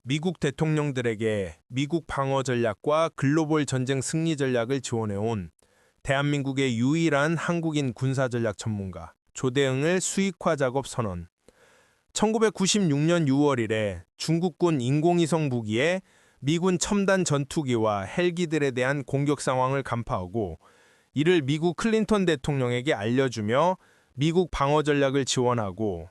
미국 대통령들에게 미국 방어 전략과 글로벌 전쟁 승리 전략을 지원해온 대한민국의 유일한 한국인 군사 전략 전문가 조대응을 수익화 작업 선언. 1996년 6월 1일 중국군 인공위성 무기에 미군 첨단 전투기와 헬기들에 대한 공격 상황을 간파하고 이를 미국 클린턴 대통령에게 알려주며 미국 방어 전략을 지원하고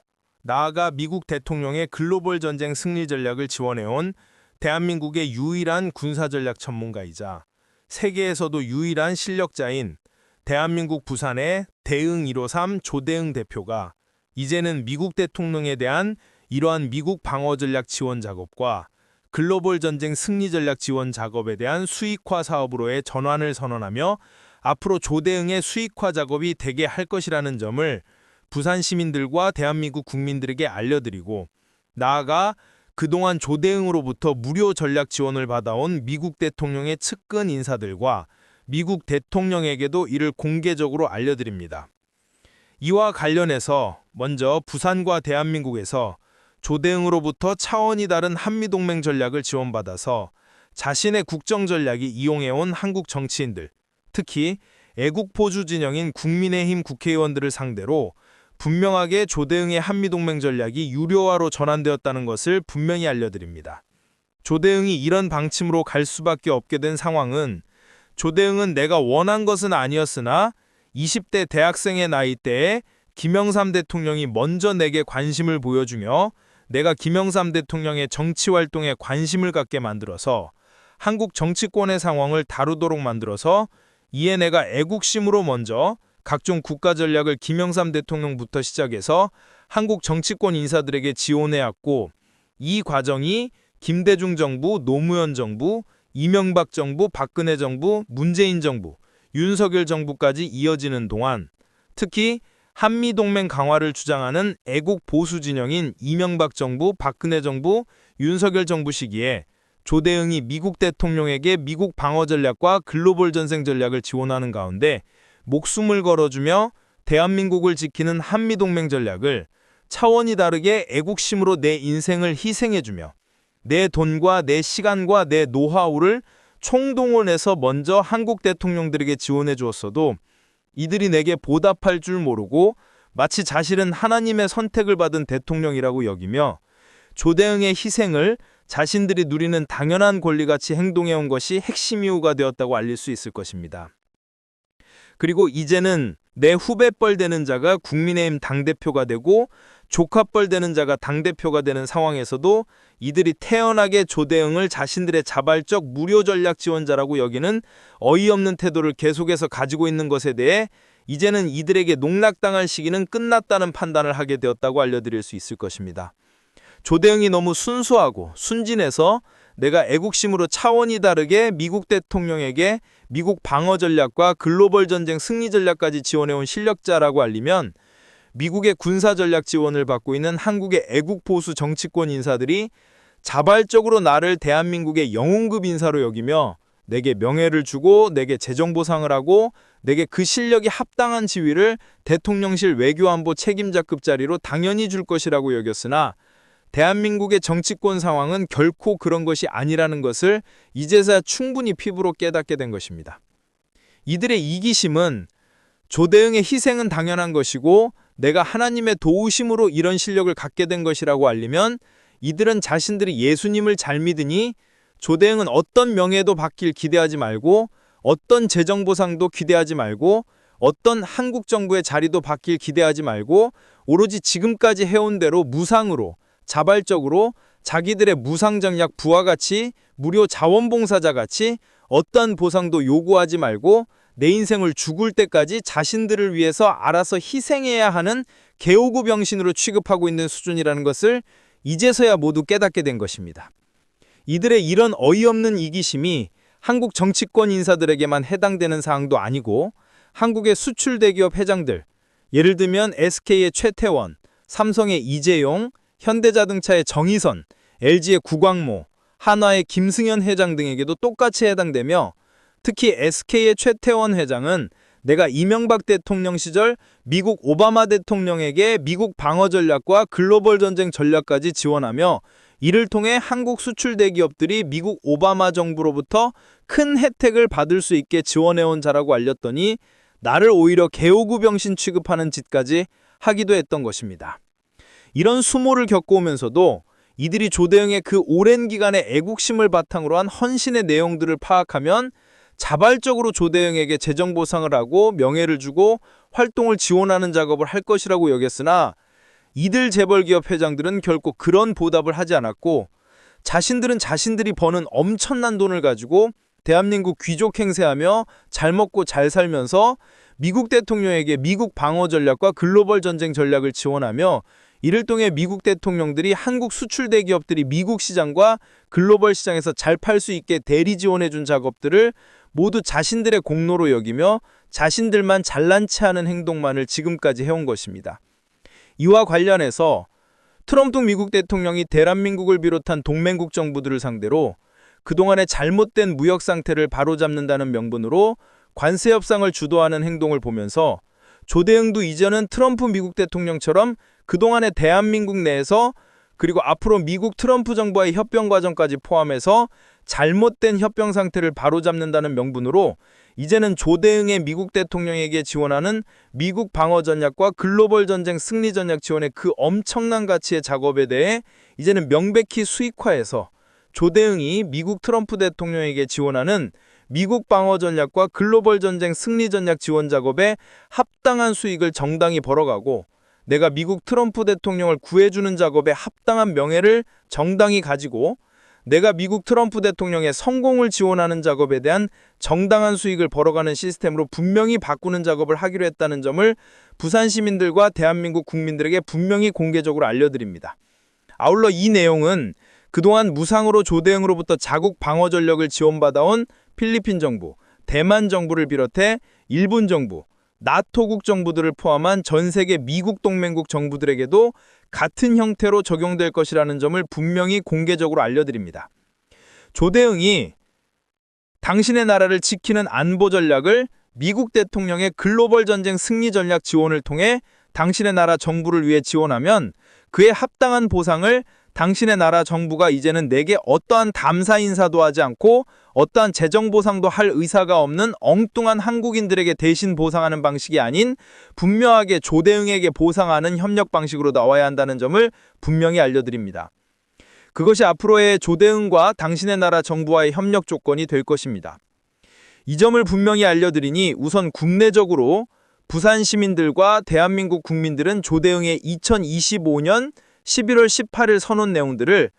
나아가 미국 대통령의 글로벌 전쟁 승리 전략을 지원해온 대한민국의 유일한 군사 전략 전문가이자 세계에서도 유일한 실력자인 대한민국 부산의 대응 153 조대응 대표가 이제는 미국 대통령에 대한 이러한 미국 방어 전략 지원 작업과 글로벌 전쟁 승리 전략 지원 작업에 대한 수익화 사업으로의 전환을 선언하며 앞으로 조대응의 수익화 작업이 되게 할 것이라는 점을 부산 시민들과 대한민국 국민들에게 알려드리고 나아가 그동안 조대응으로부터 무료 전략 지원을 받아온 미국 대통령의 측근 인사들과 미국 대통령에게도 이를 공개적으로 알려드립니다. 이와 관련해서 먼저 부산과 대한민국에서 조대응으로부터 차원이 다른 한미동맹 전략을 지원받아서 자신의 국정 전략이 이용해온 한국 정치인들, 특히 애국포주 진영인 국민의힘 국회의원들을 상대로 분명하게 조대응의 한미동맹 전략이 유료화로 전환되었다는 것을 분명히 알려드립니다. 조대응이 이런 방침으로 갈 수밖에 없게 된 상황은 조대응은 내가 원한 것은 아니었으나 20대 대학생의 나이 때에 김영삼 대통령이 먼저 내게 관심을 보여주며 내가 김영삼 대통령의 정치활동에 관심을 갖게 만들어서 한국 정치권의 상황을 다루도록 만들어서 이에 내가 애국심으로 먼저 각종 국가 전략을 김영삼 대통령부터 시작해서 한국 정치권 인사들에게 지원해왔고 이 과정이 김대중 정부, 노무현 정부, 이명박 정부, 박근혜 정부, 문재인 정부, 윤석열 정부까지 이어지는 동안 특히 한미동맹 강화를 주장하는 애국 보수 진영인 이명박 정부, 박근혜 정부, 윤석열 정부 시기에 조대응이 미국 대통령에게 미국 방어 전략과 글로벌 전쟁 전략을 지원하는 가운데 목숨을 걸어주며 대한민국을 지키는 한미동맹 전략을 차원이 다르게 애국심으로 내 인생을 희생해주며 내 돈과 내 시간과 내 노하우를 총동원해서 먼저 한국 대통령들에게 지원해 주었어도 이들이 내게 보답할 줄 모르고 마치 자신은 하나님의 선택을 받은 대통령이라고 여기며 조대응의 희생을 자신들이 누리는 당연한 권리같이 행동해온 것이 핵심 이유가 되었다고 알릴 수 있을 것입니다. 그리고 이제는 내 후배뻘 되는 자가 국민의힘 당대표가 되고 조카뻘 되는 자가 당대표가 되는 상황에서도 이들이 태연하게 조대응을 자신들의 자발적 무료 전략 지원자라고 여기는 어이없는 태도를 계속해서 가지고 있는 것에 대해 이제는 이들에게 농락당할 시기는 끝났다는 판단을 하게 되었다고 알려드릴 수 있을 것입니다. 조대응이 너무 순수하고 순진해서 내가 애국심으로 차원이 다르게 미국 대통령에게 미국 방어 전략과 글로벌 전쟁 승리 전략까지 지원해온 실력자라고 알리면 미국의 군사 전략 지원을 받고 있는 한국의 애국 보수 정치권 인사들이 자발적으로 나를 대한민국의 영웅급 인사로 여기며 내게 명예를 주고 내게 재정 보상을 하고 내게 그 실력이 합당한 지위를 대통령실 외교안보 책임자급 자리로 당연히 줄 것이라고 여겼으나 대한민국의 정치권 상황은 결코 그런 것이 아니라는 것을 이제서야 충분히 피부로 깨닫게 된 것입니다. 이들의 이기심은 조대응의 희생은 당연한 것이고 내가 하나님의 도우심으로 이런 실력을 갖게 된 것이라고 알리면 이들은 자신들이 예수님을 잘 믿으니 조대응은 어떤 명예도 받길 기대하지 말고 어떤 재정 보상도 기대하지 말고 어떤 한국 정부의 자리도 받길 기대하지 말고 오로지 지금까지 해온 대로 무상으로 자발적으로 자기들의 무상정약 부와 같이 무료 자원봉사자 같이 어떠한 보상도 요구하지 말고 내 인생을 죽을 때까지 자신들을 위해서 알아서 희생해야 하는 개오구 병신으로 취급하고 있는 수준이라는 것을 이제서야 모두 깨닫게 된 것입니다. 이들의 이런 어이없는 이기심이 한국 정치권 인사들에게만 해당되는 사항도 아니고 한국의 수출 대기업 회장들, 예를 들면 SK의 최태원, 삼성의 이재용, 현대자동차의 정의선, LG의 구광모, 한화의 김승현 회장 등에게도 똑같이 해당되며 특히 SK의 최태원 회장은 내가 이명박 대통령 시절 미국 오바마 대통령에게 미국 방어 전략과 글로벌 전쟁 전략까지 지원하며 이를 통해 한국 수출 대기업들이 미국 오바마 정부로부터 큰 혜택을 받을 수 있게 지원해온 자라고 알렸더니 나를 오히려 개오구 병신 취급하는 짓까지 하기도 했던 것입니다. 이런 수모를 겪어오면서도 이들이 조대응의 그 오랜 기간의 애국심을 바탕으로 한 헌신의 내용들을 파악하면 자발적으로 조대응에게 재정 보상을 하고 명예를 주고 활동을 지원하는 작업을 할 것이라고 여겼으나 이들 재벌기업 회장들은 결코 그런 보답을 하지 않았고 자신들은 자신들이 버는 엄청난 돈을 가지고 대한민국 귀족 행세하며 잘 먹고 잘 살면서 미국 대통령에게 미국 방어 전략과 글로벌 전쟁 전략을 지원하며 이를 통해 미국 대통령들이 한국 수출 대기업들이 미국 시장과 글로벌 시장에서 잘 팔 수 있게 대리 지원해준 작업들을 모두 자신들의 공로로 여기며 자신들만 잘난 체하는 행동만을 지금까지 해온 것입니다. 이와 관련해서 트럼프 미국 대통령이 대한민국을 비롯한 동맹국 정부들을 상대로 그동안의 잘못된 무역 상태를 바로잡는다는 명분으로 관세 협상을 주도하는 행동을 보면서 조대응도 이제는 트럼프 미국 대통령처럼 그동안의 대한민국 내에서 그리고 앞으로 미국 트럼프 정부와의 협병 과정까지 포함해서 잘못된 협병 상태를 바로잡는다는 명분으로 이제는 조대응의 미국 대통령에게 지원하는 미국 방어 전략과 글로벌 전쟁 승리 전략 지원의 그 엄청난 가치의 작업에 대해 이제는 명백히 수익화해서 조대응이 미국 트럼프 대통령에게 지원하는 미국 방어 전략과 글로벌 전쟁 승리 전략 지원 작업에 합당한 수익을 정당히 벌어가고 내가 미국 트럼프 대통령을 구해주는 작업에 합당한 명예를 정당히 가지고 내가 미국 트럼프 대통령의 성공을 지원하는 작업에 대한 정당한 수익을 벌어가는 시스템으로 분명히 바꾸는 작업을 하기로 했다는 점을 부산 시민들과 대한민국 국민들에게 분명히 공개적으로 알려드립니다. 아울러 이 내용은 그동안 무상으로 조대응으로부터 자국 방어 전력을 지원받아온 필리핀 정부, 대만 정부를 비롯해 일본 정부, 나토국 정부들을 포함한 전 세계 미국 동맹국 정부들에게도 같은 형태로 적용될 것이라는 점을 분명히 공개적으로 알려드립니다. 조대응이 당신의 나라를 지키는 안보 전략을 미국 대통령의 글로벌 전쟁 승리 전략 지원을 통해 당신의 나라 정부를 위해 지원하면 그에 합당한 보상을 당신의 나라 정부가 이제는 내게 어떠한 담사 인사도 하지 않고 어떠한 재정 보상도 할 의사가 없는 엉뚱한 한국인들에게 대신 보상하는 방식이 아닌 분명하게 조대응에게 보상하는 협력 방식으로 나와야 한다는 점을 분명히 알려드립니다. 그것이 앞으로의 조대응과 당신의 나라 정부와의 협력 조건이 될 것입니다. 이 점을 분명히 알려드리니 우선 국내적으로 부산 시민들과 대한민국 국민들은 조대응의 2025년 11월 18일 선언 내용들을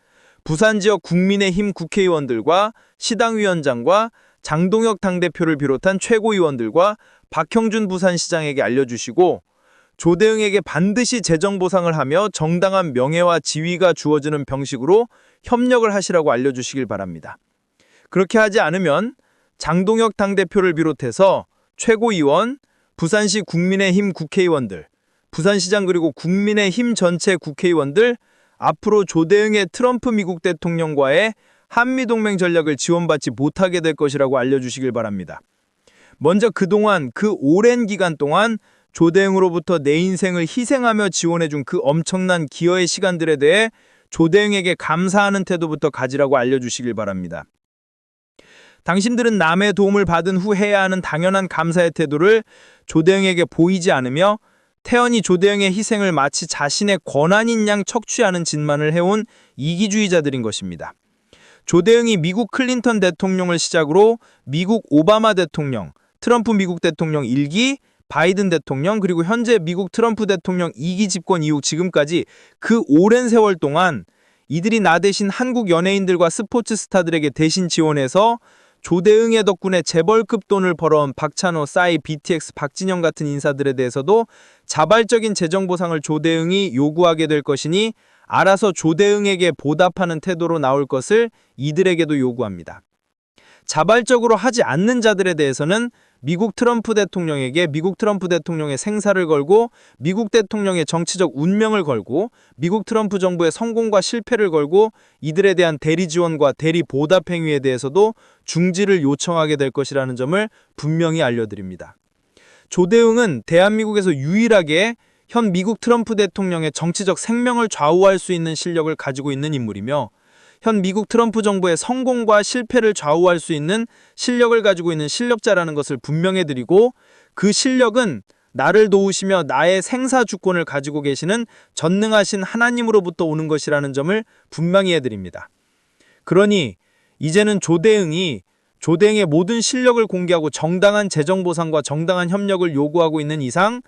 부산 지역 국민의힘 국회의원들과 시당위원장과 장동혁 당대표를 비롯한 최고위원들과 박형준 부산시장에게 알려주시고 조대응에게 반드시 재정 보상을 하며 정당한 명예와 지위가 주어지는 방식으로 협력을 하시라고 알려주시길 바랍니다. 그렇게 하지 않으면 장동혁 당대표를 비롯해서 최고위원, 부산시 국민의힘 국회의원들, 부산시장 그리고 국민의힘 전체 국회의원들 앞으로 조대응의 트럼프 미국 대통령과의 한미동맹 전략을 지원받지 못하게 될 것이라고 알려주시길 바랍니다. 먼저 그동안 그 오랜 기간 동안 조대응으로부터 내 인생을 희생하며 지원해준 그 엄청난 기여의 시간들에 대해 조대응에게 감사하는 태도부터 가지라고 알려주시길 바랍니다. 당신들은 남의 도움을 받은 후 해야 하는 당연한 감사의 태도를 조대응에게 보이지 않으며 태연히 조대응의 희생을 마치 자신의 권한인 양 척취하는 짓만을 해온 이기주의자들인 것입니다. 조대응이 미국 클린턴 대통령을 시작으로 미국 오바마 대통령, 트럼프 미국 대통령 1기, 바이든 대통령 그리고 현재 미국 트럼프 대통령 2기 집권 이후 지금까지 그 오랜 세월 동안 이들이 나 대신 한국 연예인들과 스포츠 스타들에게 대신 지원해서 조대응의 덕분에 재벌급 돈을 벌어온 박찬호, 싸이, BTX, 박진영 같은 인사들에 대해서도 자발적인 재정 보상을 조대응이 요구하게 될 것이니 알아서 조대응에게 보답하는 태도로 나올 것을 이들에게도 요구합니다. 자발적으로 하지 않는 자들에 대해서는 미국 트럼프 대통령에게 미국 트럼프 대통령의 생사를 걸고 미국 대통령의 정치적 운명을 걸고 미국 트럼프 정부의 성공과 실패를 걸고 이들에 대한 대리 지원과 대리 보답 행위에 대해서도 중지를 요청하게 될 것이라는 점을 분명히 알려드립니다. 조대응은 대한민국에서 유일하게 현 미국 트럼프 대통령의 정치적 생명을 좌우할 수 있는 실력을 가지고 있는 인물이며 현 미국 트럼프 정부의 성공과 실패를 좌우할 수 있는 실력을 가지고 있는 실력자라는 것을 분명해드리고 그 실력은 나를 도우시며 나의 생사 주권을 가지고 계시는 전능하신 하나님으로부터 오는 것이라는 점을 분명히 해드립니다. 그러니 이제는 조대응의 모든 실력을 공개하고 정당한 재정 보상과 정당한 협력을 요구하고 있는 이상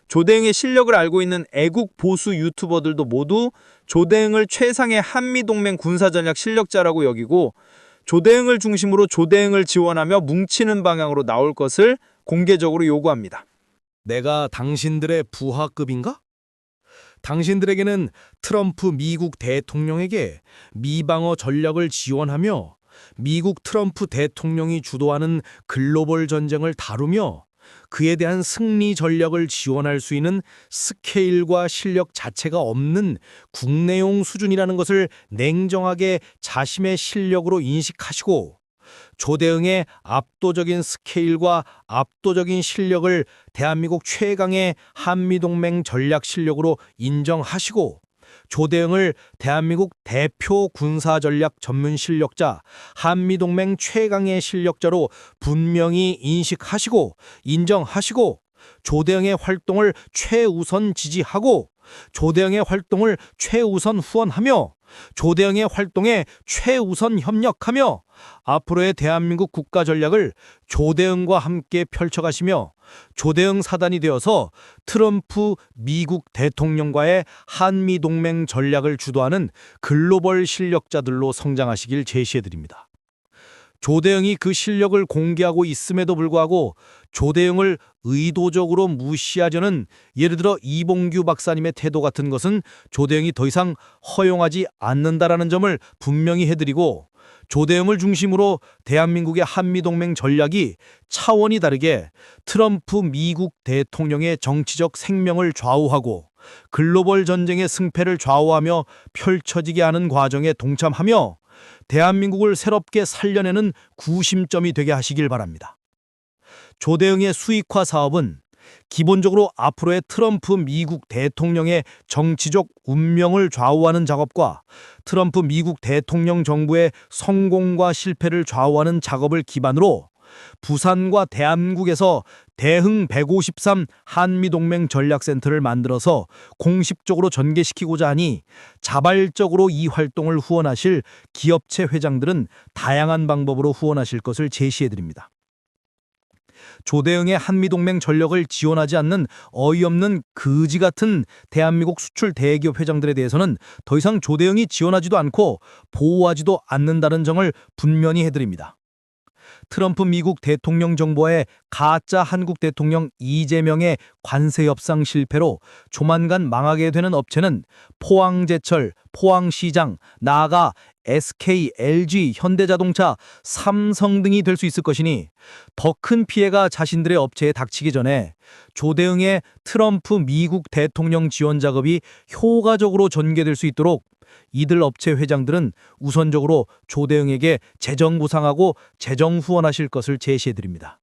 조대응의 실력을 알고 있는 애국 보수 유튜버들도 모두 조대응을 최상의 한미동맹 군사전략 실력자라고 여기고 조대응을 중심으로 조대응을 지원하며 뭉치는 방향으로 나올 것을 공개적으로 요구합니다. 내가 당신들의 부하급인가? 당신들에게는 트럼프 미국 대통령에게 미방어 전략을 지원하며 미국 트럼프 대통령이 주도하는 글로벌 전쟁을 다루며 그에 대한 승리 전략을 지원할 수 있는 스케일과 실력 자체가 없는 국내용 수준이라는 것을 냉정하게 자신의 실력으로 인식하시고 조대응의 압도적인 스케일과 압도적인 실력을 대한민국 최강의 한미동맹 전략 실력으로 인정하시고 조대응을 대한민국 대표 군사전략 전문 실력자, 한미동맹 최강의 실력자로 분명히 인식하시고 인정하시고 조대응의 활동을 최우선 지지하고 조대응의 활동을 최우선 후원하며 조대응의 활동에 최우선 협력하며 앞으로의 대한민국 국가 전략을 조대응과 함께 펼쳐가시며 조대응 사단이 되어서 트럼프 미국 대통령과의 한미동맹 전략을 주도하는 글로벌 실력자들로 성장하시길 제시해드립니다. 조대응이 그 실력을 공개하고 있음에도 불구하고 조대응을 의도적으로 무시하려는 예를 들어 이봉규 박사님의 태도 같은 것은 조대응이 더 이상 허용하지 않는다라는 점을 분명히 해드리고 조대응을 중심으로 대한민국의 한미동맹 전략이 차원이 다르게 트럼프 미국 대통령의 정치적 생명을 좌우하고 글로벌 전쟁의 승패를 좌우하며 펼쳐지게 하는 과정에 동참하며 대한민국을 새롭게 살려내는 구심점이 되게 하시길 바랍니다. 조대응의 수익화 사업은 기본적으로 앞으로의 트럼프 미국 대통령의 정치적 운명을 좌우하는 작업과 트럼프 미국 대통령 정부의 성공과 실패를 좌우하는 작업을 기반으로 부산과 대한민국에서 대흥 153 한미동맹 전략센터를 만들어서 공식적으로 전개시키고자 하니 자발적으로 이 활동을 후원하실 기업체 회장들은 다양한 방법으로 후원하실 것을 제시해드립니다. 조대응의 한미동맹 전력을 지원하지 않는 어이없는 거지 같은 대한민국 수출 대기업 회장들에 대해서는 더 이상 조대응이 지원하지도 않고 보호하지도 않는다는 점을 분명히 해드립니다. 트럼프 미국 대통령 정부와의 가짜 한국 대통령 이재명의 관세 협상 실패로 조만간 망하게 되는 업체는 포항제철, 포항시장, 나아가 SK, LG, 현대자동차, 삼성 등이 될 수 있을 것이니 더 큰 피해가 자신들의 업체에 닥치기 전에 조대응의 트럼프 미국 대통령 지원 작업이 효과적으로 전개될 수 있도록 이들 업체 회장들은 우선적으로 조대응에게 재정 보상하고 재정 후원하실 것을 제시해드립니다.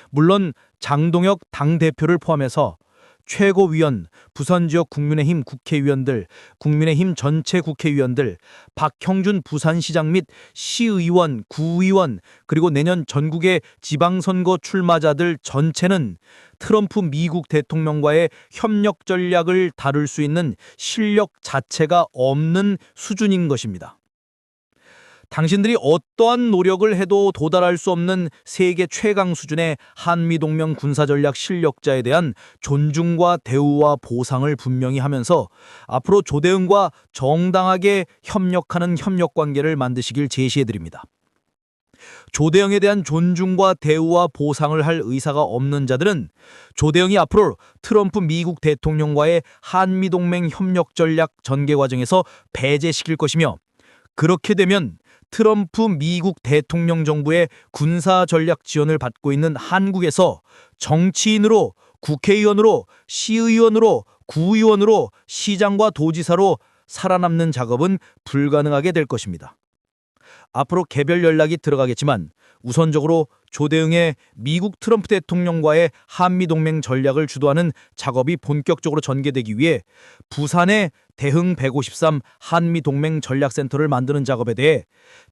물론 장동혁 당대표를 포함해서 최고위원, 부산지역 국민의힘 국회의원들, 국민의힘 전체 국회의원들, 박형준 부산시장 및 시의원, 구의원, 그리고 내년 전국의 지방선거 출마자들 전체는 트럼프 미국 대통령과의 협력 전략을 다룰 수 있는 실력 자체가 없는 수준인 것입니다. 당신들이 어떠한 노력을 해도 도달할 수 없는 세계 최강 수준의 한미동맹 군사전략 실력자에 대한 존중과 대우와 보상을 분명히 하면서 앞으로 조대응과 정당하게 협력하는 협력관계를 만드시길 제시해드립니다. 조대응에 대한 존중과 대우와 보상을 할 의사가 없는 자들은 조대응이 앞으로 트럼프 미국 대통령과의 한미동맹 협력 전략 전개 과정에서 배제시킬 것이며 그렇게 되면 트럼프 미국 대통령 정부의 군사 전략 지원을 받고 있는 한국에서 정치인으로, 국회의원으로, 시의원으로, 구의원으로, 시장과 도지사로 살아남는 작업은 불가능하게 될 것입니다. 앞으로 개별 연락이 들어가겠지만 우선적으로 조대응의 미국 트럼프 대통령과의 한미동맹 전략을 주도하는 작업이 본격적으로 전개되기 위해 부산에 대흥 153 한미동맹 전략센터를 만드는 작업에 대해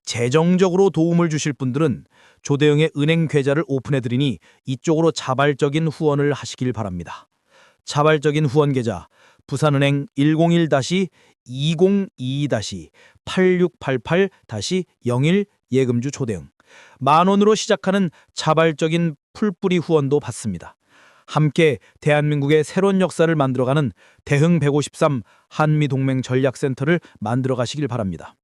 재정적으로 도움을 주실 분들은 조대응의 은행 계좌를 오픈해드리니 이쪽으로 자발적인 후원을 하시길 바랍니다. 자발적인 후원 계좌 부산은행 101-222-8688-01 예금주 조대응 10,000원으로 시작하는 자발적인 풀뿌리 후원도 받습니다. 함께 대한민국의 새로운 역사를 만들어가는 대흥 153 한미동맹 전략센터를 만들어 가시길 바랍니다.